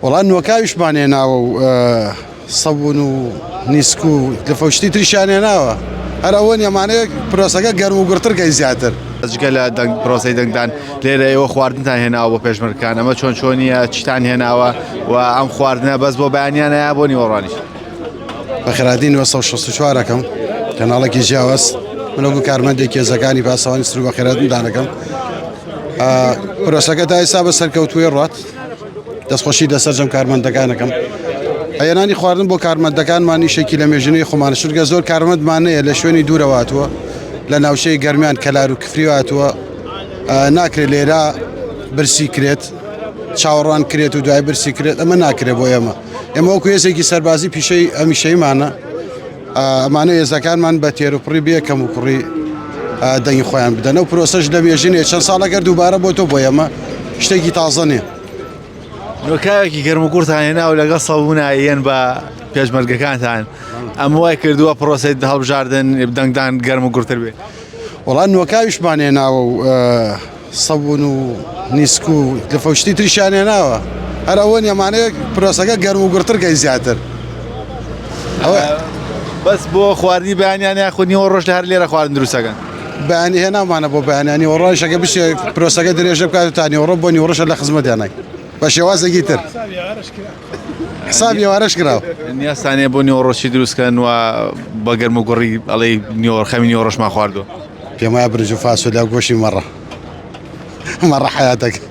والله انه كايش معنانا صبون نيسكو لفوشتي تريشانينا هذا وين يا معناه بروساكا قرمو قرطر كاي زياتر جل دنگ بروسي دنگدان ليرة يو خواردن هنا أو بيش مركان أما شونية تشتان هنا وأم خواردنا بس بو بعنيانا أبوني ورانيش بخيراتين وصل شخص شواركم كان الله يجاوز من أقول كارمندي كي زكاني بأسوان سرو بخيراتين دانكم بروساكا تاي ساب سركوتوي الرات دەست خۆشی دەسەرجەم کارمەندەکانەکەم ئەیەنانی خواردن بۆ کارمەندەکان مانی شەکی لە مێژنەی خۆمان شورگە زۆر کارمەندمانەیە لە شوێنی دوورەواتوە لە ناوچەی گەرمیان کەلار و کفریواتوە ناکرێت لێرە برسی کرێت چاوەڕوان کرێت و دوای برسی کرێت ئەمە ناکرێت بۆ ئێمە وەکو هێزێکی سەربازی پیشەی ئەمیشەیمانە ئەمانە هێزەکانمان بە تێروپڕی بێکەم و کوڕی دەنگی خۆیان بدەنە و پرۆسەش لە مێژنێ چەند ساڵەگەر دووبارە بۆ تۆ بۆ ئێمە شتێکی تازە نیە نوکایەکی گەرموگورتان هێنا و لەگەڵ سەبوونایەن بە پێشمەرگەکانتان ئەم وای کردووە پرۆسی هەڵبژاردن دەنگدان گەرموگورتر بێ وەڵام نوەکاویشمان هێناوە و سەبوون و نیسک و لەفەوشتی تریشیان هێناوە هەر ئەوە نیەمانەیە پرۆسەکە گەرموگورتر کەی زیاتر بەس بۆ خواردنی بەیانیان یاخود نیوە ڕۆژ لە هەر لێرە خواردن دروستەکەن بەیانی هێنامانە بۆ بەیانیانی وەڕۆژەکە بشێ پرۆسەکە درێژە بکات و تا نیوەڕۆ بۆ نیوەڕۆژە لە خزمەتیانای بە شێوازێکی تر حسابی ئێوارەش کراوە نیازتانەیە بۆ نیوەڕۆژی دروستکەن و بە گەرموگوڕی ئەڵێ خەمی نیوەڕۆژمان خواردووە پێم وایە برنج و فاسۆلیا و گۆشی مەڕە حیاتەکە